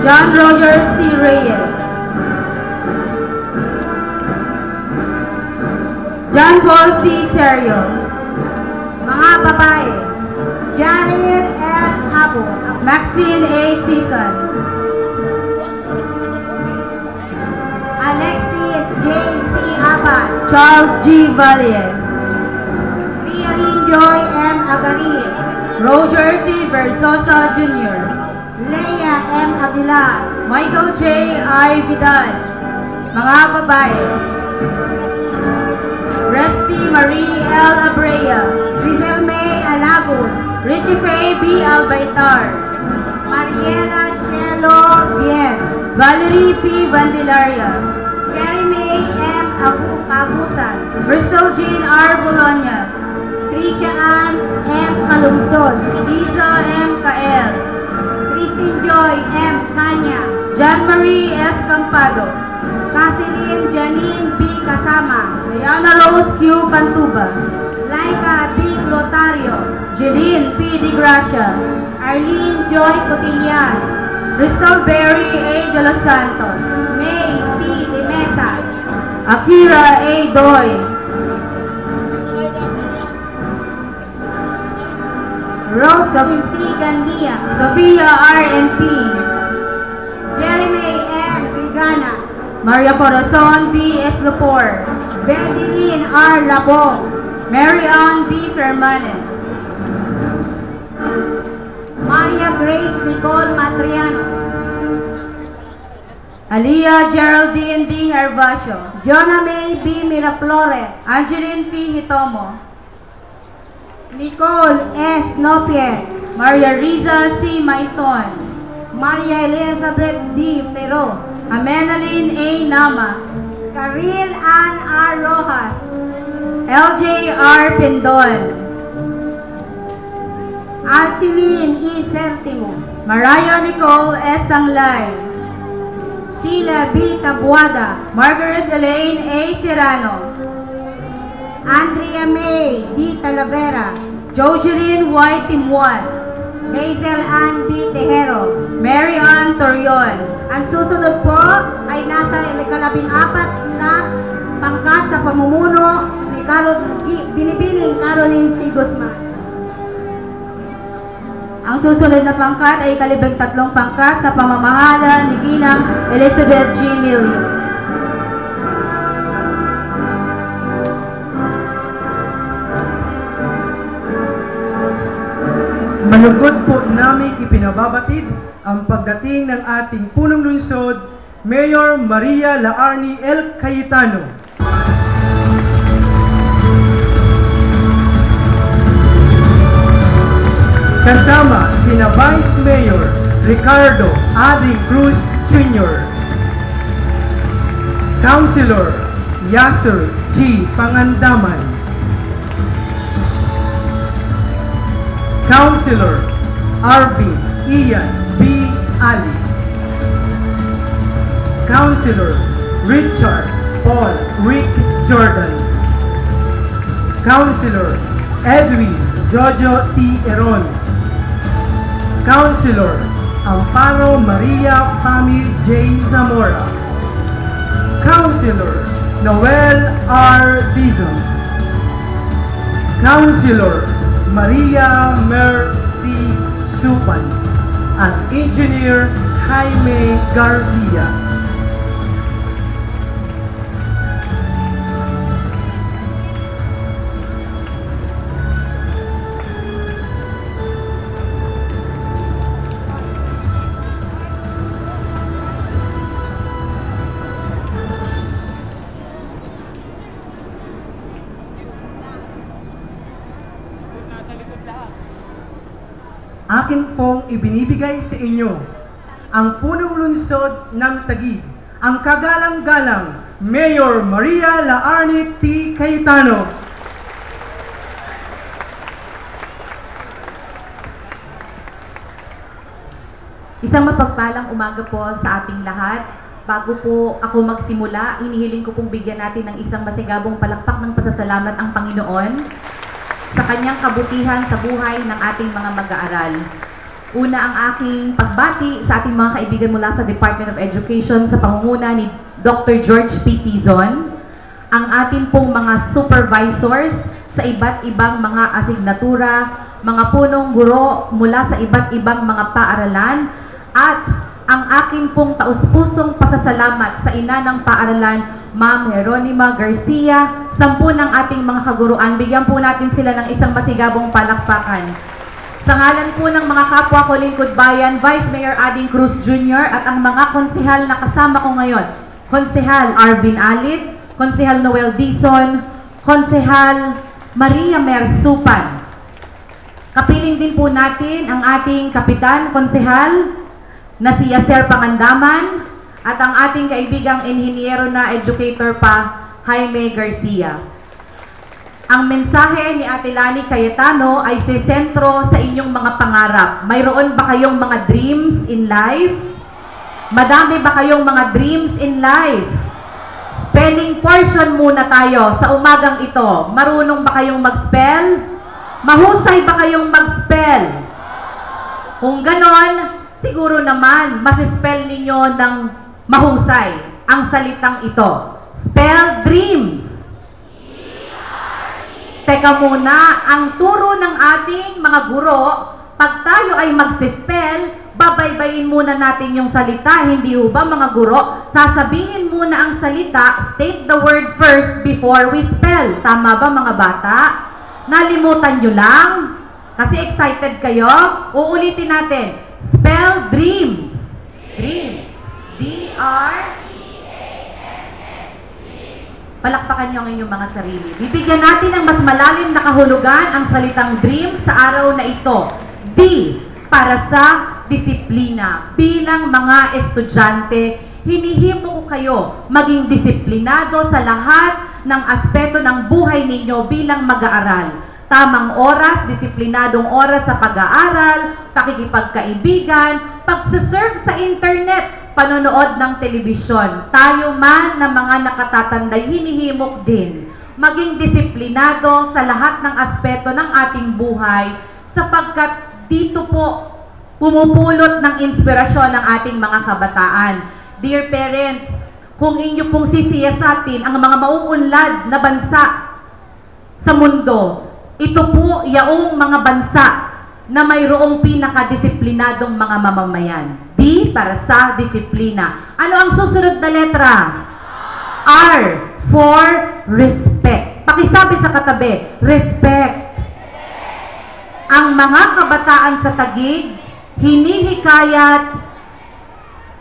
John Roger C. Reyes. John Paul C. Serio. Mga babae, Janil L. Abo, Maxine A. Season. Alexis James C. Abbas, Charles G. Valier. Rialyn Joy M. Agarin, Roger T. Versosa Jr. Leia M. Aguilar, Michael J. I. Vidal. Mga babae, Rusty Marie L. Abrea. Rizal May Alagos, Richie Faye B. Albaitar. Mariela Shelo Bien, Valerie P. Vandilaria. Sherry May M. Agusan, Bristol Jean R. Bolaños. Tricia Ann M. Calungsod, Lisa M. Kael. Christine Joy M. Kanya, Jean Marie S. Campado. Catherine Janine B. Kasama, Diana Rose Q. Cantuba. Laika B. Lotario, Jeline P. Di Gracia. Arlene Joy Cotillan, Crystal Berry A. De Los Santos. May C. De Mesa, Akira A. Doy. Rose C. Gandia, Sofia R. N. P. Jeremy M. Brigana, Maria Corazon B. Eslopor. Bedeline R. Labong, Mary Ann B. Fermanes. Maria Grace Nicole Matriano, Aliyah Geraldine D. Hervasio. Jonah May B. Miraflores, Angeline P. Hitomo. Nicole S. Nopier, Maria Riza C. Maison. Maria Elizabeth D. Ferro, Amenaline A. Nama. Karil Ann R. Rojas, LJ R. Pindon. Alchiline E. Sertimo, Mariah Nicole S. Sanglay. Sheila B. Tabuada, Margaret Elaine A. Serrano. Andrea May D. Talavera, Jojeline Y. Timuan. Hazel Ann B. Tejero. Mary Ann Torion. Ang susunod po ay nasa ika-14 na pangkat sa pamumuno ni Binibining Caroline C. Guzman. Ang susunod na pangkat ay ika-13 pangkat sa pamamahala ni Ginang Elizabeth G. Milio. Malugod po namin ipinababatid ang pagdating ng ating punong lungsod, Mayor Maria Laarni L. Cayetano. Kasama sina Vice Mayor Ricardo Ading Cruz Jr., Councilor Yasser G. Pangandaman, Councilor Arvin Ian B. Ali, Councilor Richard Paul Rick Jordan, Councilor Edwin Jojo T. Eron, Councilor Amparo Maria Pamir J. Zamora, Councilor Noel R. Dizon, Councilor Maria Mercy Supan, at Engineer Jaime Garcia. Akin pong ibinibigay sa inyo ang punong lungsod ng Taguig, ang kagalang-galang Mayor Maria Laarni T. Cayetano. Isang mapagpalang umaga po sa ating lahat. Bago po ako magsimula, inihiling ko pong bigyan natin ng isang masigabong palakpak ng pasasalamat ang Panginoon sa kanyang kabutihan sa buhay ng ating mga mag-aaral. Una ang aking pagbati sa ating mga kaibigan mula sa Department of Education sa pangunguna ni Dr. George P. Tizon, ang ating pong mga supervisors sa iba't ibang mga asignatura, mga punong guro mula sa iba't ibang mga paaralan, at ang aking pong taus-pusong pasasalamat sa ina ng paaralan, Ma'am Jeronima Garcia, 10 ng ating mga kaguruan. Bigyan po natin sila ng isang masigabong palakpakan. Sa ngalan po ng mga kapwa ko lingkod bayan, Vice Mayor Ading Cruz Jr. at ang mga konsehal na kasama ko ngayon, Konsehal Arvin Alid, Konsehal Noel Dizon, Konsehal Maria Mersupan. Kapiling din po natin ang ating kapitan, konsehal na si Yaser Pangandaman, at ang ating kaibigang inhinyero na educator pa, Jaime Garcia. Ang mensahe ni Ate Lani Cayetano ay sisentro sa inyong mga pangarap. Mayroon ba kayong mga dreams in life? Madami ba kayong mga dreams in life? Spelling portion muna tayo sa umagang ito. Marunong ba kayong mag-spell? Mahusay ba kayong mag-spell? Kung ganon, siguro naman masispell ninyo ng mahusay ang salitang ito. Spell dreams. Teka muna, ang turo ng ating mga guro, pag tayo ay magsispell, babaybayin muna natin yung salita, hindi ba mga guro? Sasabihin muna ang salita, state the word first before we spell. Tama ba mga bata? Nalimutan nyo lang? Kasi excited kayo? Uulitin natin. Spell dreams. Dreams. D-R. Palakpakan nyo ang inyong mga sarili. Bibigyan natin ng mas malalim na kahulugan ang salitang dream sa araw na ito. D, para sa disiplina. Bilang mga estudyante, hinihimo ko kayo maging disiplinado sa lahat ng aspeto ng buhay ninyo bilang mag-aaral. Tamang oras, disiplinadong oras sa pag-aaral, pakikipagkaibigan, pagsuserve sa internet, panonood ng telebisyon. Tayo man na mga nakatatanday, hinihimok din maging disiplinado sa lahat ng aspeto ng ating buhay sapagkat dito po pumupulot ng inspirasyon ng ating mga kabataan. Dear parents, kung inyo pong sisiyasatin ang mga mauunlad na bansa sa mundo, ito po yaong mga bansa na mayroong pinakadisiplinadong mga mamamayan. D, para sa disiplina. Ano ang susunod na letra? R, for respect. Pakisabi sa katabi, respect. Ang mga kabataan sa Taguig, hinihikayat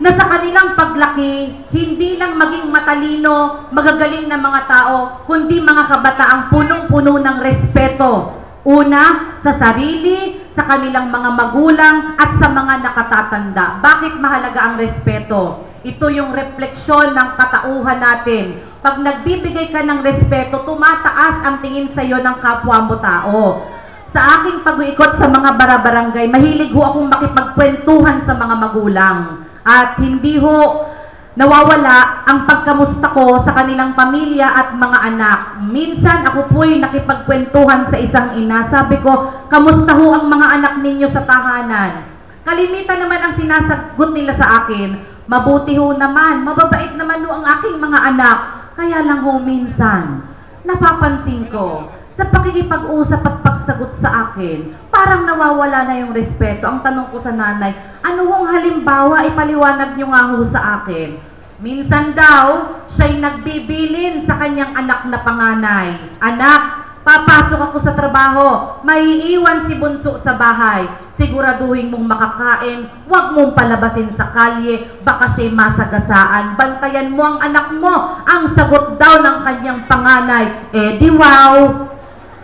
na sa kanilang paglaki, hindi lang maging matalino, magagaling na mga tao, kundi mga kabataang punong-puno ng respeto. Una, sa sarili, sa kanilang mga magulang, at sa mga nakatatanda. Bakit mahalaga ang respeto? Ito yung refleksyon ng katauhan natin. Pag nagbibigay ka ng respeto, tumataas ang tingin sa iyo ng kapwa mo tao. Sa aking pag-uikot sa mga barabarangay, mahilig ho akong makipagkwentuhan sa mga magulang. At hindi ho nawawala ang pagkamusta ko sa kanilang pamilya at mga anak. Minsan ako po'y nakipagkwentuhan sa isang ina. Sabi ko, kamusta ho ang mga anak ninyo sa tahanan? Kalimitan naman ang sinasagot nila sa akin, mabuti ho naman, mababait naman ho ang aking mga anak. Kaya lang ho minsan, napapansin ko, sa pakikipag-usap at pagsagot sa akin, parang nawawala na yung respeto. Ang tanong ko sa nanay, ano hong halimbawa, ipaliwanag nyo nga ho sa akin. Minsan daw, siya'y nagbibilin sa kanyang anak na panganay. Anak, papasok ako sa trabaho, maiiwan si bunso sa bahay. Siguraduhin mong makakain, huwag mong palabasin sa kalye, baka siya'y masagasaan. Bantayan mo ang anak mo. Ang sagot daw ng kanyang panganay, di wow.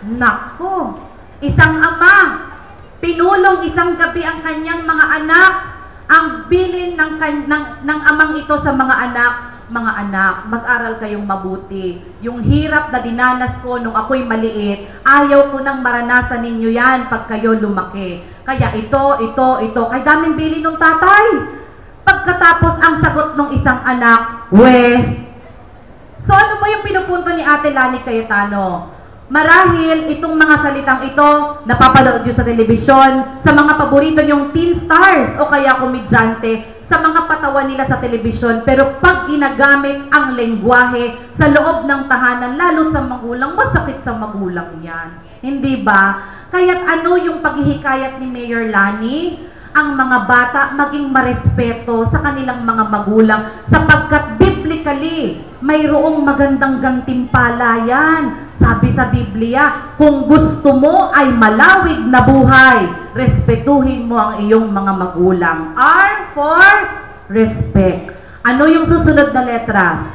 Nako, isang ama, pinulong isang gabi ang kanyang mga anak. Ang bilin ng amang ito sa mga anak, mag-aral kayong mabuti. Yung hirap na dinanas ko nung ako'y maliit, ayaw ko nang maranasan ninyo yan pag kayo lumaki. Kaya ito. Kay daming bilin ng tatay. Pagkatapos ang sagot ng isang anak, we. So ano ba yung pinupunto ni Ate Lani Cayetano? Marahil itong mga salitang ito, napapanood nyo sa telebisyon, sa mga paborito nyong teen stars o kaya komedyante, sa mga patawan nila sa telebisyon, pero pag ginagamit ang lengguwahe sa loob ng tahanan, lalo sa magulang, masakit sa magulang yan. Hindi ba? Kaya't ano yung paghihikayat ni Mayor Lani? Ang mga bata maging marespeto sa kanilang mga magulang sapagkat biblically mayroong magandang gantimpala yan. Sabi sa Biblia, kung gusto mo ay malawig na buhay, respetuhin mo ang iyong mga magulang. R for respect. Ano yung susunod na letra?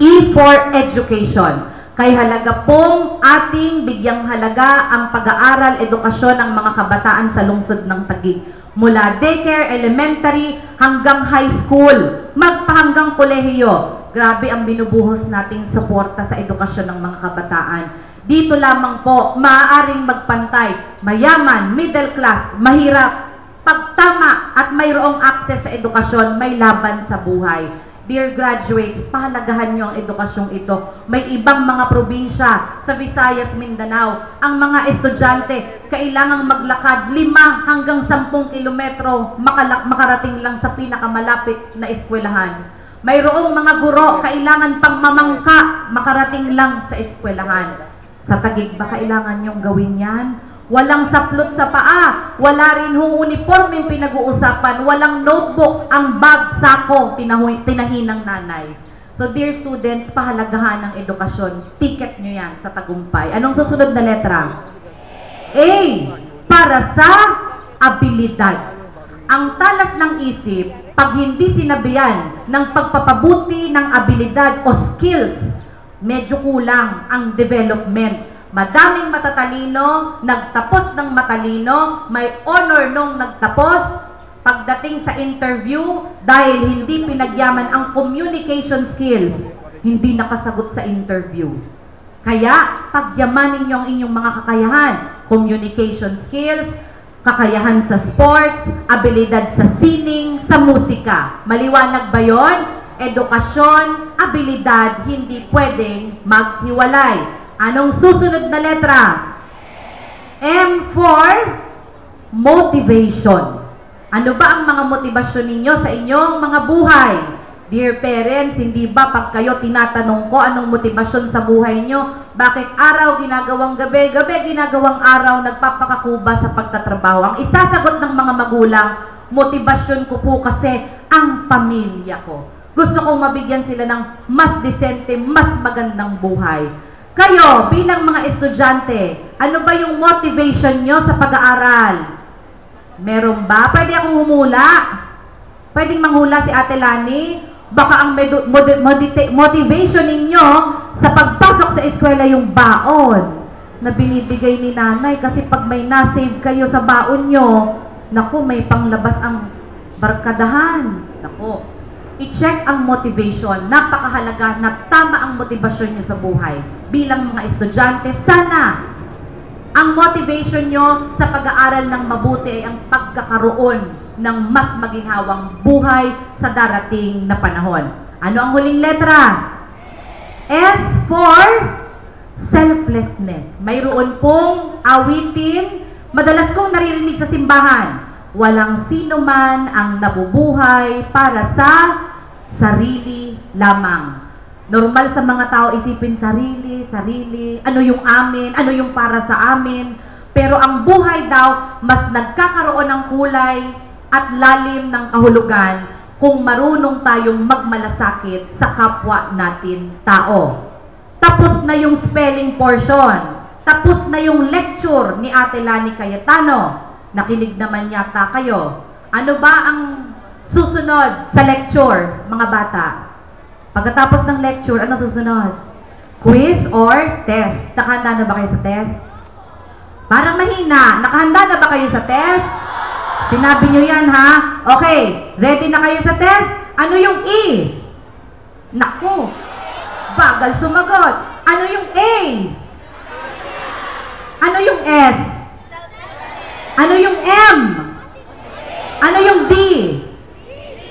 E for education. Kay halaga pong ating bigyang halaga ang pag-aaral, edukasyon ng mga kabataan sa lungsod ng Taguig. Mula daycare, elementary, hanggang high school, magpahanggang kolehiyo. Grabe ang binubuhos nating suporta sa edukasyon ng mga kabataan. Dito lamang po, maaaring magpantay, mayaman, middle class, mahirap. Pagtama at mayroong access sa edukasyon, may laban sa buhay. Dear graduates, pahalagahan nyo ang edukasyong ito. May ibang mga probinsya sa Visayas, Mindanao. Ang mga estudyante, kailangang maglakad 5 hanggang 10 kilometro makarating lang sa pinakamalapit na eskwelahan. Mayroong mga guro, kailangan pang mamangka, makarating lang sa eskwelahan. Sa Taguig ba kailangan nyong gawin yan? Walang saplot sa paa, wala rin hong uniforme pinag-uusapan, walang notebooks, ang bag, sako, tinahin ng nanay. So dear students, pahalagahan ng edukasyon, ticket nyo yan sa tagumpay. Anong susunod na letra? A, para sa abilidad. Ang talas ng isip, pag hindi sinabihan ng pagpapabuti ng abilidad o skills, medyo kulang ang development. Madaming matatalino, nagtapos ng matalino, may honor nung nagtapos, pagdating sa interview, dahil hindi pinagyaman ang communication skills, hindi nakasagot sa interview. Kaya, pagyamanin nyo ang inyong mga kakayahan, communication skills, kakayahan sa sports, abilidad sa sining, sa musika. Maliwanag ba yon? Edukasyon, abilidad, hindi pwedeng maghiwalay. Anong susunod na letra? M for motivation. Ano ba ang mga motibasyon ninyo sa inyong mga buhay? Dear parents, hindi ba pag kayo tinatanong ko anong motibasyon sa buhay nyo, bakit araw ginagawang gabi, gabi ginagawang araw, nagpapakakuba sa pagtatrabaho? Ang isasagot ng mga magulang, motibasyon ko po kasi ang pamilya ko. Gusto kong mabigyan sila ng mas disente, mas magandang buhay. Kayo, bilang mga estudyante, ano ba yung motivation nyo sa pag-aaral? Meron ba? Pwede akong humula? Pwedeng manghula si Ate Lani? Baka ang motivation ninyo sa pagpasok sa eskwela yung baon na binibigay ni nanay. Kasi pag may nasave kayo sa baon nyo, naku, may panglabas ang barkadahan. Naku, i-check ang motivation. Napakahalaga na tama ang motivasyon nyo sa buhay. Bilang mga estudyante, sana ang motivation nyo sa pag-aaral ng mabuti ay ang pagkakaroon ng mas maginhawang buhay sa darating na panahon. Ano ang huling letra? S for selflessness. Mayroon pong awitin, madalas kong naririnig sa simbahan. Walang sino man ang nabubuhay para sa sarili lamang. Normal sa mga tao isipin sarili, ano yung amin, ano yung para sa amin. Pero ang buhay daw, mas nagkakaroon ng kulay at lalim ng kahulugan kung marunong tayong magmalasakit sa kapwa natin tao. Tapos na yung spelling portion. Tapos na yung lecture ni Ate Lani Cayetano. Nakinig naman yata kayo. Ano ba ang susunod sa lecture, mga bata? Pagkatapos ng lecture, ano susunod? Quiz or test? Nakahanda na ba kayo sa test? Parang mahina. Nakahanda na ba kayo sa test? Sinabi nyo yan, ha? Okay, ready na kayo sa test? Ano yung E? Naku, bagal sumagot. Ano yung A? Ano yung S? Ano yung M? Ano yung D?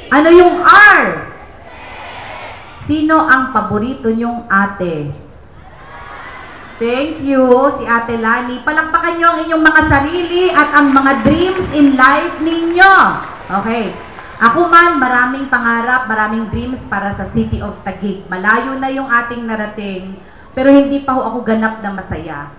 Ano yung R? Sino ang paborito nyong ate? Thank you, si Ate Lani. Palakpakan nyo ang inyong mga sarili at ang mga dreams in life ninyo. Okay. Ako man, maraming pangarap, maraming dreams para sa City of Taguig. Malayo na yung ating narating, pero hindi pa ho ako ganap na masaya.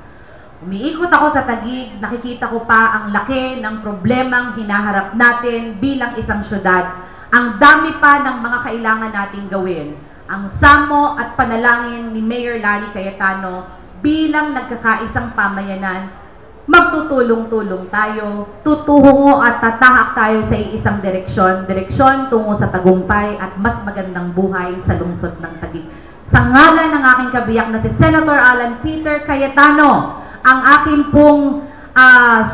Umiikot ako sa Taguig, nakikita ko pa ang laki ng problemang hinaharap natin bilang isang syudad. Ang dami pa ng mga kailangan nating gawin. Ang samo at panalangin ni Mayor Lani Cayetano bilang nagkakaisang pamayanan, magtutulong-tulong tayo, tutungo at tatahak tayo sa isang direksyon tungo sa tagumpay at mas magandang buhay sa lungsod ng Taguig. Sa ngalan ng aking kabiyak na si Senator Alan Peter Cayetano, ang akin pong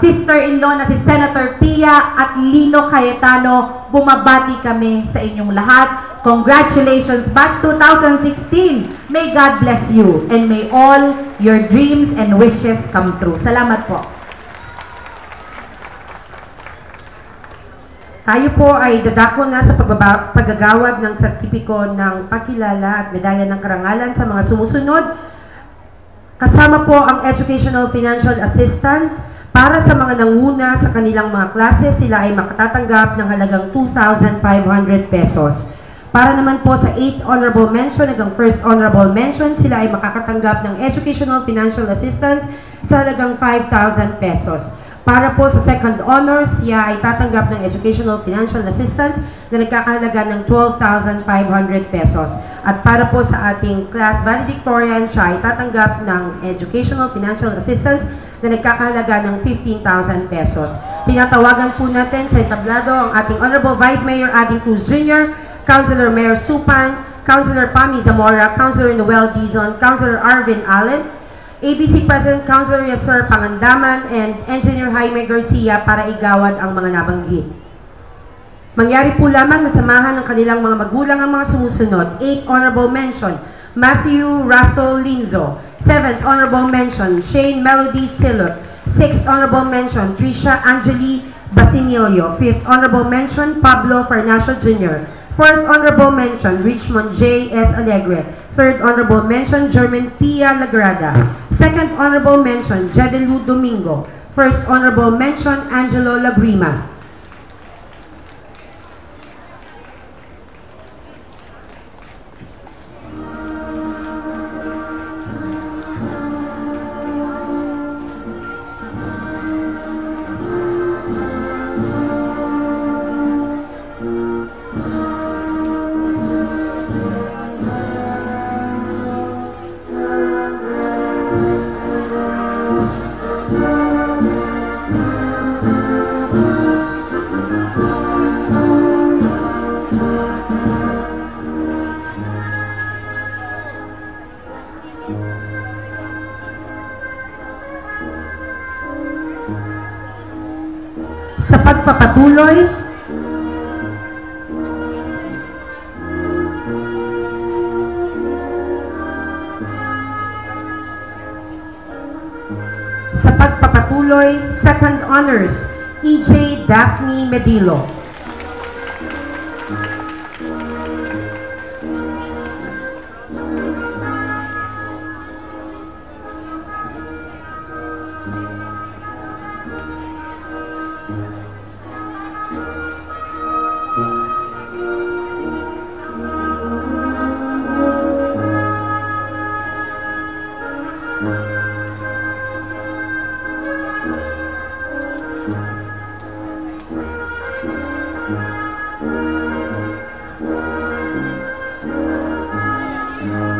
sister-in-law na si Senator Pia at Lino Cayetano, bumabati kami sa inyong lahat. Congratulations, Batch 2016! May God bless you and may all your dreams and wishes come true. Salamat po. Tayo po ay dadako na sa paggagawad ng sertipiko ng pagkilala at medalya ng karangalan sa mga sumusunod. Kasama po ang Educational Financial Assistance. Para sa mga nanguna sa kanilang mga klase, sila ay makatatanggap ng halagang 2,500 pesos. Para naman po sa 8th Honorable Mention hanggang 1st Honorable Mention, sila ay makakatanggap ng Educational Financial Assistance sa halagang 5,000 pesos. Para po sa 2nd Honor, siya ay tatanggap ng Educational Financial Assistance na nagkakahalaga ng 12,500 pesos. At para po sa ating Class Valedictorian, siya ay tatanggap ng Educational Financial Assistance na nagkakahalaga ng 15,000 pesos. Pinatawagan po natin sa entablado ang ating Honorable Vice Mayor Ading Cruz Jr., Councilor Mayor Supan, Councilor Pami Zamora, Councilor Noel Dizon, Councilor Arvin Allen, ABC President Councilor Yasser Pangandaman, and Engineer Jaime Garcia para igawad ang mga nabanggit. Mangyari po lamang na samahan ng kanilang mga magulang ang mga sumusunod. 8th Honorable Mention, Matthew Russell Linzo. 7th Honorable Mention, Shane Melody Silot. 6th Honorable Mention, Trisha Angeli Basinilio. 5th Honorable Mention, Pablo Farnacio Jr. 4th Honorable Mention, Richmond J. S. Alegre. 3rd Honorable Mention, German Pia Lagrada. 2nd Honorable Mention, Jedelu Domingo. 1st Honorable Mention, Angelo Lagrimas. Sa pagpapatuloy, Second Honors, EJ Daphne Medilo.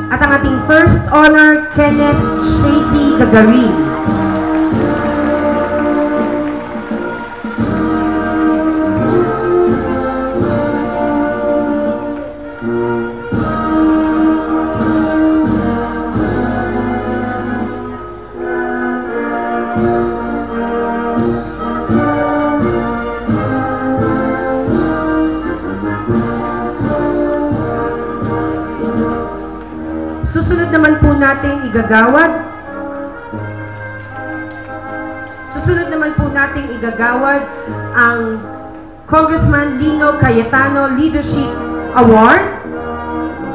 At ang ating First Honor, Kenneth Shazy Gagarin. Susunod naman po nating igagawad ang Congressman Lino Cayetano Leadership Award,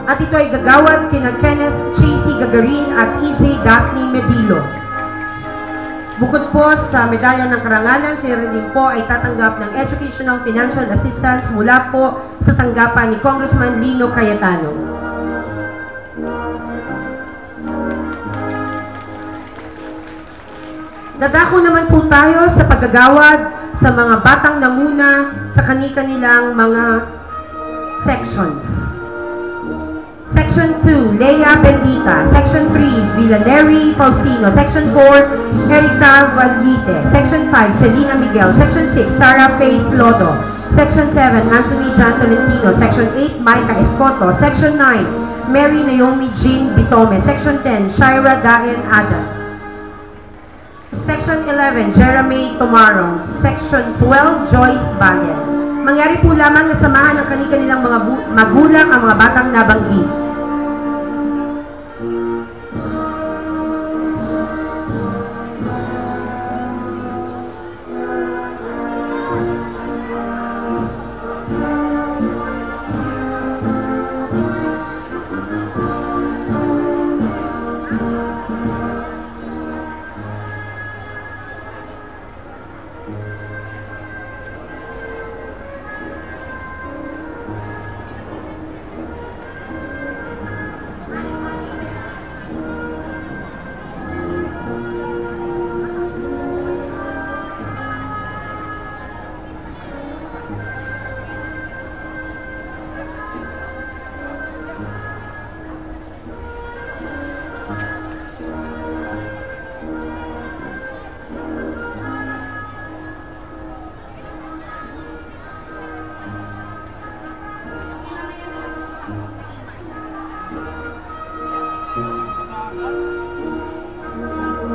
at ito ay gagawad kina Kenneth Shazy Gagarin at EJ Daphne Medilo. Bukod po sa medalya ng karangalan, si Reding po ay tatanggap ng Educational Financial Assistance mula po sa tanggapan ni Congressman Lino Cayetano. Dadako naman po tayo sa paggagawad sa mga batang nanguna sa kani-kanilang mga sections. Section 2, Leia Bendita. Section 3, Villaneri Faustino. Section 4, Erica Valite. Section 5, Selena Miguel. Section 6, Sarah Faith Lodo. Section 7, Anthony John Tolentino. Section 8, Micah Escoto. Section 9, Mary Naomi Jean Bitome. Section 10, Shira Dayan Ada. Section 11, Jeremy Tomarong. Section 12, Joyce Bayan. Mangyari po lamang na samahan ng kanilang mga magulang ang mga batang nabanggit.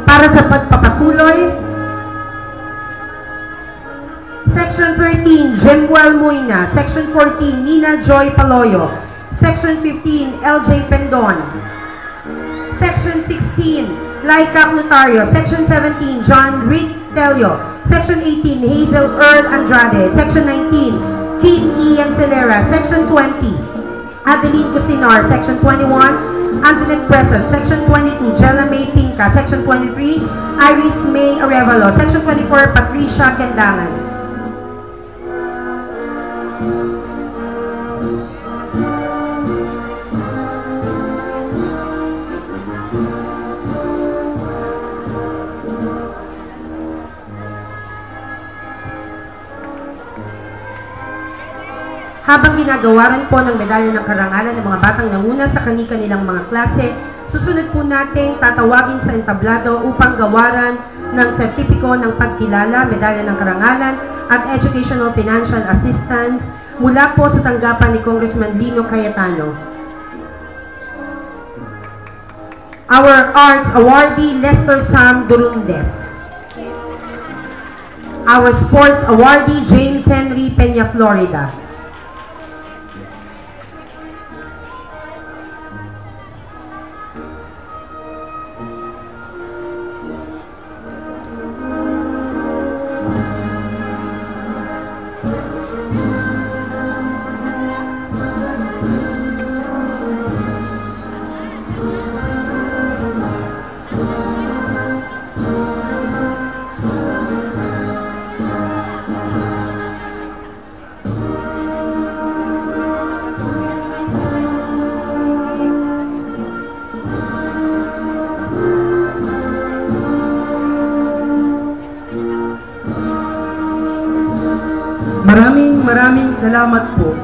Para sa pagpapatuloy, Section 13, Jemuel Muina. Section 14, Nina Joy Paloyo. Section 15, LJ Pendon. Section 16, Laika Clutario. Section 17, John Rick Telio. Section 18, Hazel Earl Andrade. Section 19, Kim Ian Celera. Section 20, Adeline Cusinar. Section 21, Antoinette Presas. Section 22, Jella May Pinca. Section 23, Iris May Arevalo. Section 24, Patricia Kendangan. Habang ginagawaran po ng medalya ng karangalan ng mga batang nanguna sa kani-kanilang mga klase, susunod po nating tatawagin sa entablado upang gawaran ng sertipiko ng pagkilala, medalya ng karangalan at Educational Financial Assistance mula po sa tanggapan ni Congressman Lino Cayetano. Our Arts Awardee, Lester Sam Durundes. Our Sports Awardee, James Henry Peña Florida. Maraming salamat po.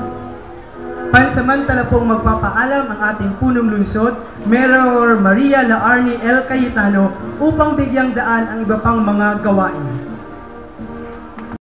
Pansamantala pong magpapaalam ang ating punong lungsod, Mayor Maria Laarni L. Cayetano upang bigyang daan ang iba pang mga gawain.